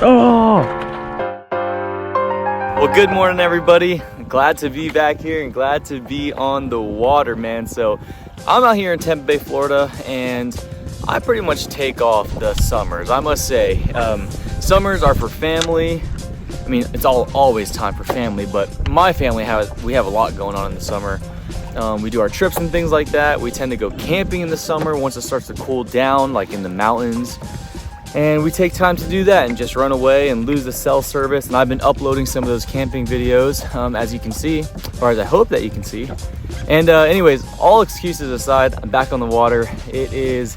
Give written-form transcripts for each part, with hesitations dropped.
Oh! Well, good morning, everybody. Glad to be back here and glad to be on the water, man. So I'm out here in Tampa Bay, Florida, and I pretty much take off the summers. I must say, summers are for family. I mean, it's always time for family, but my family we have a lot going on in the summer. We do our trips and things like that. We tend to go camping in the summer once it starts to cool down, like in the mountains. And we take time to do that and just run away and lose the cell service. And I've been uploading some of those camping videos, as you can see, or as I hope that you can see. And anyways, all excuses aside, I'm back on the water. It is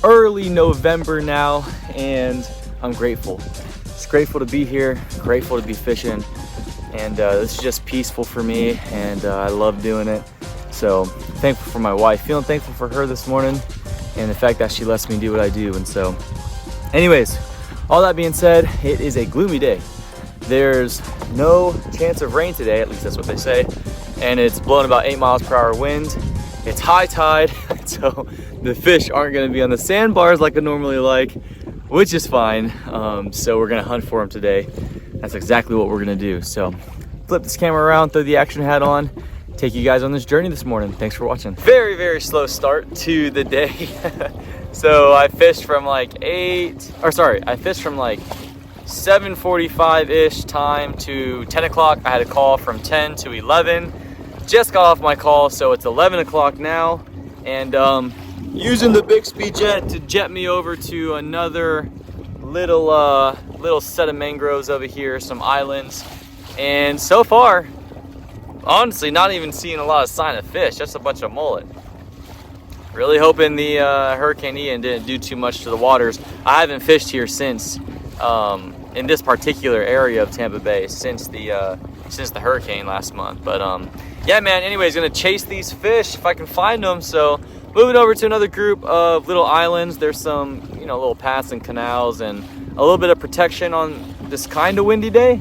early November now, and I'm grateful. Just grateful to be here, grateful to be fishing. And this is just peaceful for me, and I love doing it. So thankful for my wife, feeling thankful for her this morning, and the fact that she lets me do what I do. And so anyways, all that being said, it is a gloomy day. There's no chance of rain today, at least that's what they say. And it's blowing about 8 miles per hour wind. It's high tide, so the fish aren't gonna be on the sandbars like I normally like, which is fine. So we're gonna hunt for them today. That's exactly what we're gonna do. So flip this camera around, throw the action hat on, take you guys on this journey this morning. Thanks for watching. Very, very slow start to the day. So I fished from like 7:45-ish time to 10 o'clock. I had a call from 10 to 11. Just got off my call, so it's 11 o'clock now. And using the Bixby jet to jet me over to another little set of mangroves over here, some islands. And so far, honestly, not even seeing a lot of sign of fish, just a bunch of mullet. Really hoping the Hurricane Ian didn't do too much to the waters. I haven't fished here since, in this particular area of Tampa Bay, since the hurricane last month. But yeah, man, anyways, gonna chase these fish if I can find them. So moving over to another group of little islands. There's some, little paths and canals and a little bit of protection on this kind of windy day.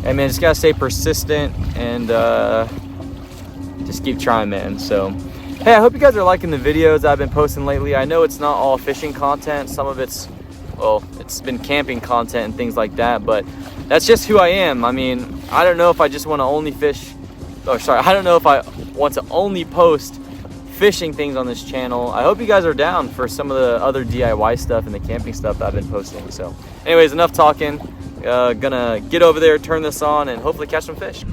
And man, just gotta stay persistent and just keep trying, man. So hey, I hope you guys are liking the videos I've been posting lately. I know it's not all fishing content. Some of it's been camping content and things like that, but that's just who I am. I mean, I don't know if I just want to only I don't know if I want to only post fishing things on this channel. I hope you guys are down for some of the other DIY stuff and the camping stuff that I've been posting. So anyways, enough talking. Gonna get over there, turn this on, and hopefully catch some fish.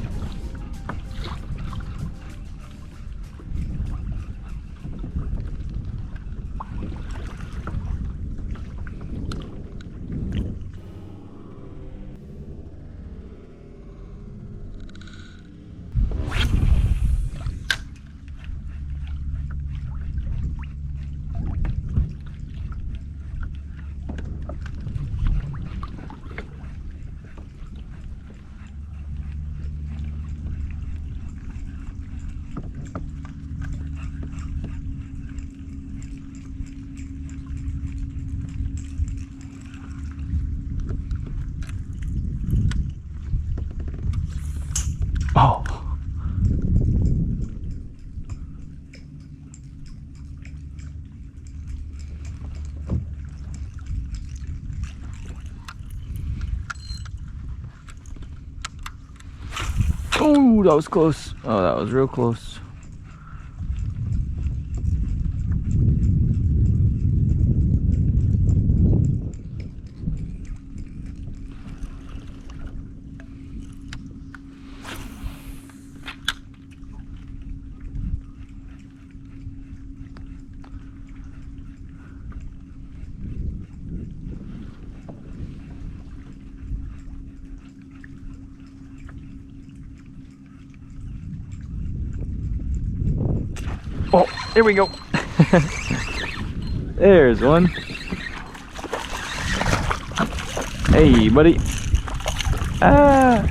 Oh. Oh, that was close. Oh, that was real close. Oh, there we go. There's one. Hey, buddy. Ah.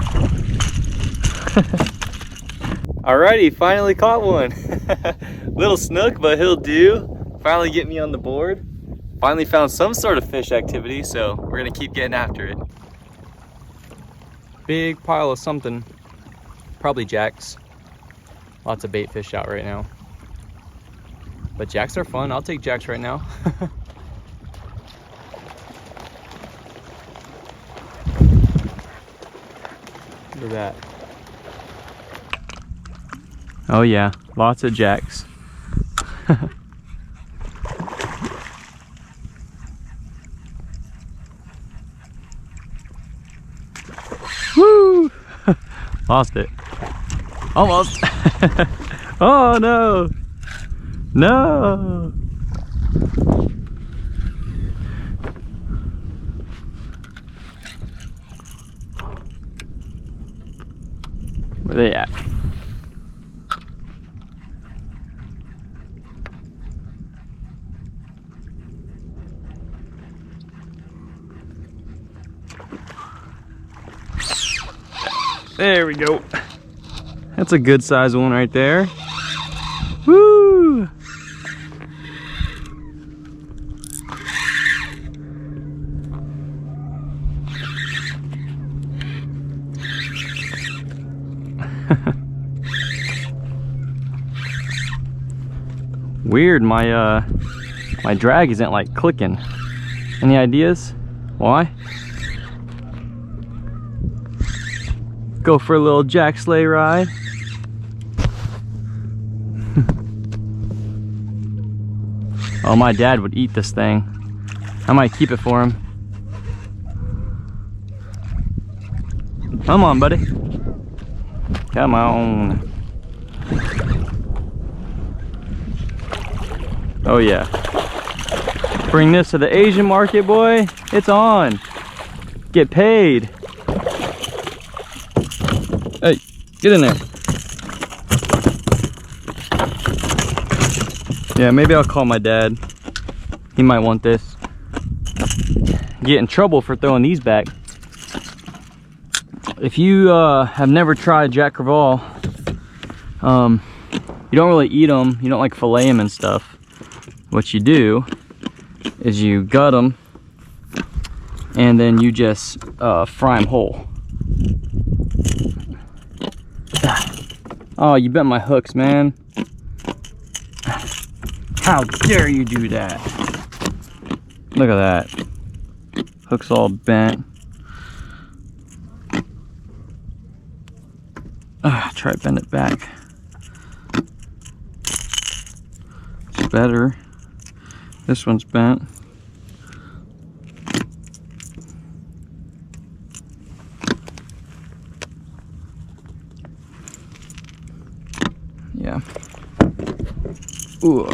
Alrighty, finally caught one. Little snook, but he'll do. Finally get me on the board. Finally found some sort of fish activity, so we're gonna keep getting after it. Big pile of something. Probably jacks. Lots of bait fish out right now. But jacks are fun. I'll take jacks right now. Look at that. Oh yeah, lots of jacks. Woo! Lost it. Almost. Oh no! No! Where they at? There we go. That's a good size one right there. Woo! Weird, my drag isn't like clicking. Any ideas why? Go for a little jack sleigh ride. Oh, my dad would eat this thing. I might keep it for him. Come on, buddy. Come on. Oh yeah. Bring this to the Asian market, boy. It's on. Get paid. Hey, get in there. Yeah, maybe I'll call my dad. He might want this. Get in trouble for throwing these back. If you have never tried Jack Crevalle, you don't really eat them. You don't like fillet them and stuff. What you do is you gut them and then you just fry them whole. Oh, you bent my hooks, man. How dare you do that? Look at that. Hook's all bent. Try to bend it back. It's better. This one's bent. Yeah. Ooh.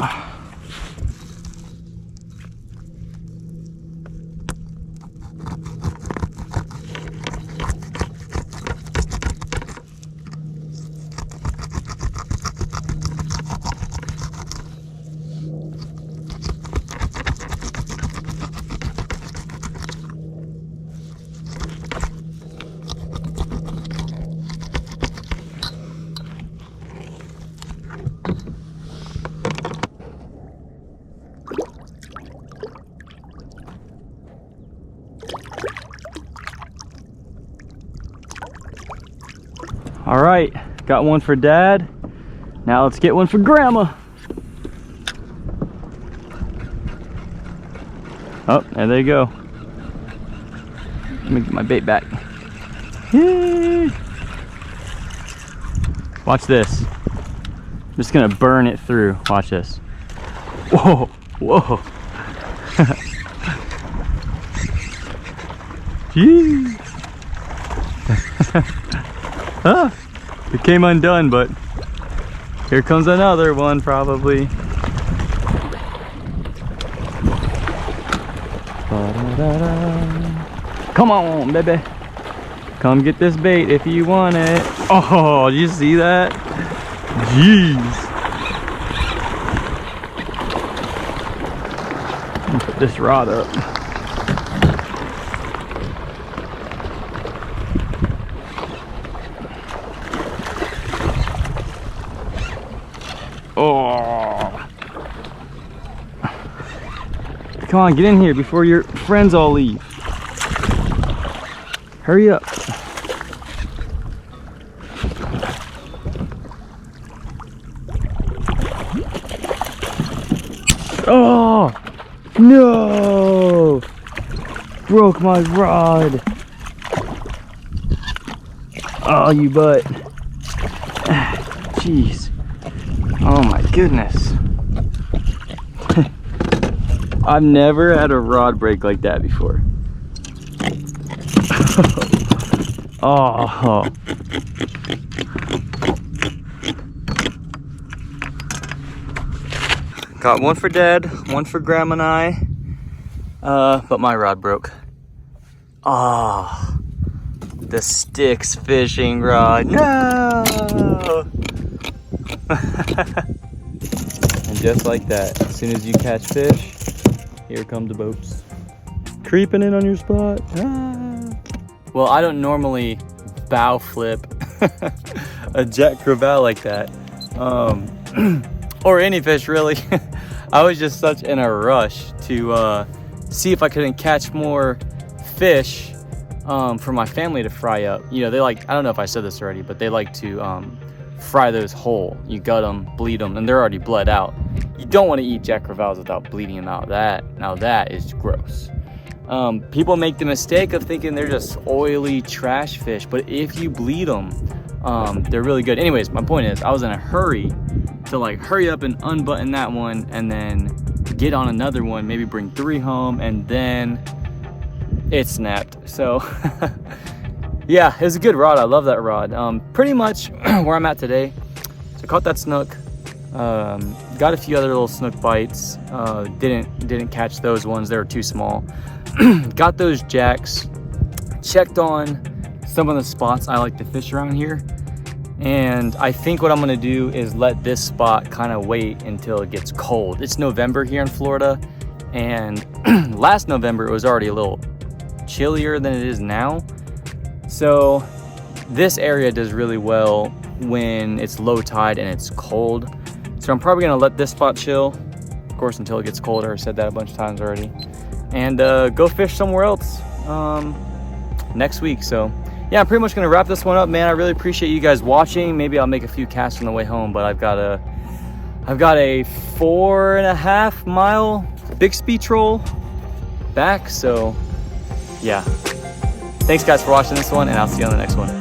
All right, got one for Dad. Now let's get one for Grandma. Oh, there they go. Let me get my bait back. Yay. Watch this. I'm just gonna burn it through. Watch this. Whoa, whoa. Jeez. Ah, it came undone, but here comes another one probably. Come on, baby. Come get this bait if you want it. Oh, did you see that? Jeez. Let me put this rod up. Oh. Come on, get in here before your friends all leave. Hurry up. Oh, no. Broke my rod. Oh, you butt. Jeez. Oh my goodness. I've never had a rod break like that before. Oh. Got one for Dad, one for Grandma and I. But my rod broke. Ah, the sticks fishing rod. No! And just like that, as soon as you catch fish, here come the boats. Creeping in on your spot. Ah. Well, I don't normally bow flip a jet crevalle like that. Or any fish really. I was just such in a rush to see if I couldn't catch more fish for my family to fry up. You know, they like, I don't know if I said this already, but they like to fry those whole. You gut them, bleed them, and they're already bled out. You don't want to eat jet crevalles without bleeding them out. Now that is gross. People make the mistake of thinking they're just oily trash fish, but if you bleed them, they're really good. Anyways, my point is, I was in a hurry to like hurry up and unbutton that one and then get on another one, maybe bring 3 home, and then it snapped. So yeah, it was a good rod. I love that rod. Pretty much where I'm at today. So I caught that snook, got a few other little snook bites, didn't catch those ones, they were too small. Got those jacks, checked on some of the spots I like to fish around here, and I think what I'm gonna do is let this spot kind of wait until it gets cold. It's November here in Florida, and last November it was already a little chillier than it is now. So this area does really well when it's low tide and it's cold. So I'm probably gonna let this spot chill, of course, until it gets colder. I said that a bunch of times already. And go fish somewhere else next week. So yeah, I'm pretty much gonna wrap this one up, man. I really appreciate you guys watching. Maybe I'll make a few casts on the way home, but I've got a 4.5 mile Bixby troll back. So yeah, thanks guys for watching this one, and I'll see you on the next one.